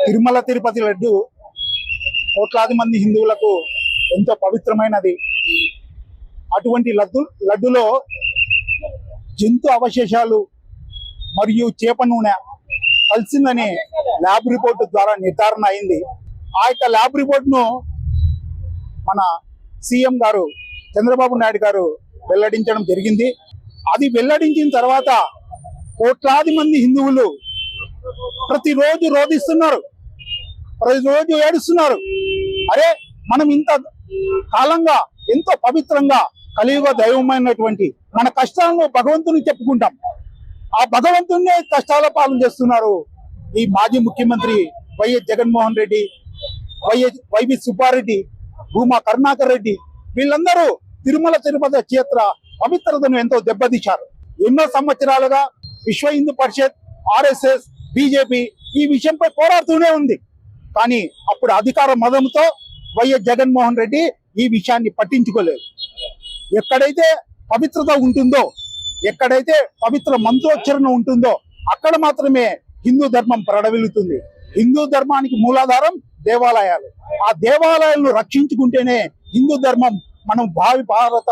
తిరుమల తిరుపతి లడ్డు కోట్లాది మంది హిందువులకు ఎంతో పవిత్రమైనది. అటువంటి లడ్డులో జంతు అవశేషాలు మరియు చేప నూనె కలిసిందని ల్యాబ్ రిపోర్టు ద్వారా నిర్ధారణ అయింది. ఆ యొక్క ల్యాబ్ రిపోర్టును మన సీఎం గారు చంద్రబాబు నాయుడు గారు వెల్లడించడం జరిగింది. అది వెల్లడించిన తర్వాత కోట్లాది మంది హిందువులు ప్రతిరోజు రోధిస్తున్నారు, ప్రతిరోజు ఏడుస్తున్నారు. అరే, మనం ఇంత కాలంగా ఎంతో పవిత్రంగా కలియుగ దైవమైనటువంటి మన కష్టాలను భగవంతుని చెప్పుకుంటాం. ఆ భగవంతున్నే కష్టాల పాలన చేస్తున్నారు ఈ మాజీ ముఖ్యమంత్రి వైఎస్ జగన్మోహన్ రెడ్డి, వైవి సుబ్బారెడ్డి, భూమా కరుణాకర్ రెడ్డి. వీళ్ళందరూ తిరుమల తిరుపతి క్షేత్ర పవిత్రతను ఎంతో దెబ్బతీశారు. ఎన్నో సంవత్సరాలుగా విశ్వ హిందూ పరిషత్, ఆర్ఎస్ఎస్, బీజేపీ ఈ విషయంపై పోరాడుతూనే ఉంది. కానీ అప్పుడు అధికార మదంతో వైఎస్ జగన్మోహన్ రెడ్డి ఈ విషయాన్ని పట్టించుకోలేదు. ఎక్కడైతే పవిత్రత ఉంటుందో, ఎక్కడైతే పవిత్ర మంత్రోచ్చరణ ఉంటుందో అక్కడ మాత్రమే హిందూ ధర్మం ప్రడవిల్లుతుంది. హిందూ ధర్మానికి మూలాధారం దేవాలయాలు. ఆ దేవాలయాలను రక్షించుకుంటేనే హిందూ ధర్మం మనం భావి భారత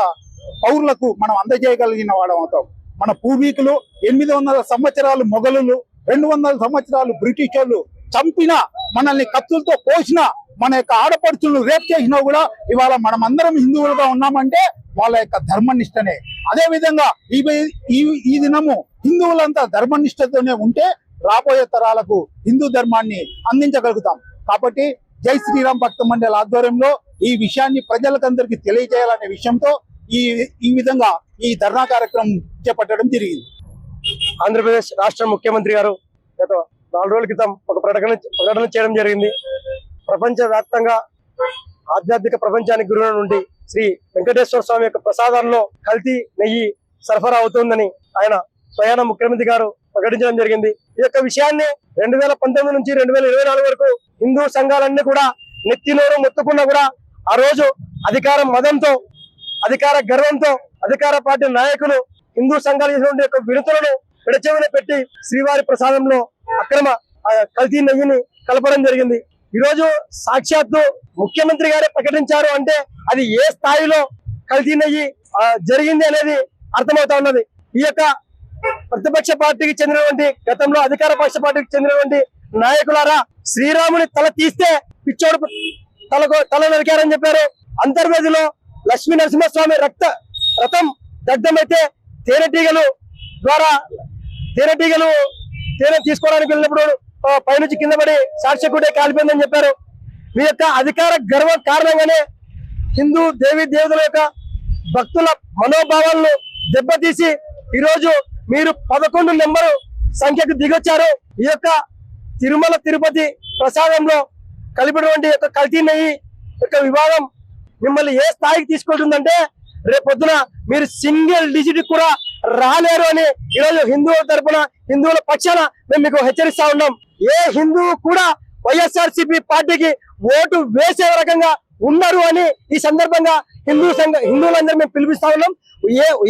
పౌరులకు మనం అందజేయగలిగిన వాడం అవుతాం. మన పూర్వీకులు 800 సంవత్సరాలు మొఘలులు, 200 సంవత్సరాలు బ్రిటిష్ వాళ్ళు చంపిన, మనల్ని కత్తులతో కోసిన, మన యొక్క ఆడపడుచులను రేప్ చేసినా కూడా ఇవాళ మనం అందరం హిందువులుగా ఉన్నామంటే వాళ్ళ యొక్క ధర్మనిష్టనే. అదే విధంగా ఈ దినము హిందువులంతా ధర్మనిష్టతోనే ఉంటే రాబోయే తరాలకు హిందూ ధర్మాన్ని అందించగలుగుతాం. కాబట్టి జై శ్రీరామ్ భక్త మండలి ఆధ్వర్యంలో ఈ విషయాన్ని ప్రజలకందరికీ తెలియజేయాలనే విషయంతో ఈ విధంగా ఈ ధర్నా కార్యక్రమం చేపట్టడం జరిగింది. ఆంధ్రప్రదేశ్ రాష్ట్ర ముఖ్యమంత్రి గారు గత 4 రోజుల క్రితం ఒక ప్రకటన చేయడం జరిగింది. ప్రపంచ వ్యాప్తంగా ఆధ్యాత్మిక ప్రపంచానికి గురువుల నుండి శ్రీ వెంకటేశ్వర స్వామి యొక్క ప్రసాదంలో కల్తీ నెయ్యి సరఫరా అవుతుందని ఆయన స్వయాన ముఖ్యమంత్రి గారు ప్రకటించడం జరిగింది. ఈ యొక్క విషయాన్ని 2019 నుంచి 2024 వరకు హిందూ సంఘాలన్నీ కూడా నెత్తినోరు మొత్తుకున్నా కూడా ఆ రోజు అధికార మదంతో, అధికార గర్వంతో అధికార పార్టీ నాయకులు హిందూ సంఘాలు చేసినటువంటి యొక్క వినతులను పెడచెవిన పెట్టి శ్రీవారి ప్రసాదంలో అక్రమ కల్తీ నెయ్యిని కలపడం జరిగింది. ఈ రోజు సాక్షాత్తు ముఖ్యమంత్రి గారే ప్రకటించారు అంటే అది ఏ స్థాయిలో కల్తీ నెయ్యి జరిగింది అనేది అర్థమవుతా ఉన్నది. ఈ యొక్క ప్రతిపక్ష పార్టీకి చెందినటువంటి, గతంలో అధికార పక్ష పార్టీకి చెందినటువంటి నాయకులారా, శ్రీరాముని తల తీస్తే పిచ్చోడు తల నరికారని చెప్పారు. అంతర్వేదిలో లక్ష్మీ నరసింహస్వామి రథం దగ్ధమైతే తేనెటీగలు తేనె తీసుకోవడానికి వెళ్ళినప్పుడు పైనుంచి కింద పడి సాక్షికుడే కాలిపోయిందని చెప్పారు. మీ యొక్క అధికార గర్వం కారణంగానే హిందూ దేవీ దేవతల యొక్క భక్తుల మనోభావాలను దెబ్బతీసి ఈరోజు మీరు 11 నెంబరు సంఖ్యకు దిగొచ్చారు. ఈ యొక్క తిరుమల తిరుపతి ప్రసాదంలో కలిపినటువంటి యొక్క కల్తీ నెయ్యి యొక్క వివాదం మిమ్మల్ని ఏ స్థాయికి తీసుకుంటుందంటే రేపొద్దున మీరు సింగిల్ డిజిట్ కూడా రాలేరు అని ఈరోజు హిందువుల తరపున, హిందువుల పక్షాన మేము మీకు హెచ్చరిస్తా ఉన్నాం. ఏ హిందువు కూడా వైఎస్ఆర్సీపీ పార్టీకి ఓటు వేసే రకంగా ఉన్నారు అని ఈ సందర్భంగా హిందువులందరూ మేము పిలిపిస్తా ఉన్నాం.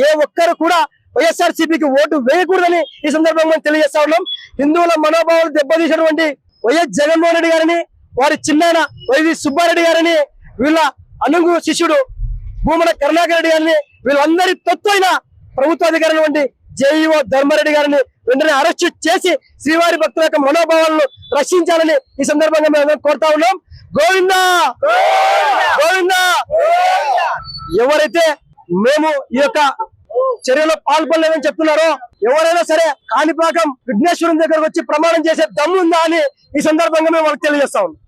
ఏ ఒక్కరు కూడా వైఎస్ఆర్సీపీకి ఓటు వేయకూడదని ఈ సందర్భంగా తెలియజేస్తా ఉన్నాం. హిందువుల మనోభావాలు దెబ్బతీసినటువంటి వైఎస్ జగన్మోహన్ రెడ్డి గారిని, వారి చిన్నాయన వైవి సుబ్బారెడ్డి గారిని, వీళ్ళ అనుంగు శిష్యుడు భూమన కరుణాకర్ రెడ్డి గారిని, వీళ్ళందరి తొత్తు అయిన ప్రభుత్వ అధికారులు వంటి జేఈఓ ధర్మారెడ్డి గారిని వెంటనే అరెస్ట్ చేసి శ్రీవారి భక్తుల యొక్క మనోభావాలను రక్షించాలని ఈ సందర్భంగా మేము కోరుతా ఉన్నాం. గోవిందా గోవిందా. ఎవరైతే మేము ఈ యొక్క చర్యలో పాల్పడలేదని చెప్తున్నారో ఎవరైనా సరే కాణిపాకం విఘ్నేశ్వరుని దగ్గరకు వచ్చి ప్రమాణం చేసే దమ్ము ఉందా అని ఈ సందర్భంగా మేము వాళ్ళకి తెలియజేస్తా ఉన్నాం.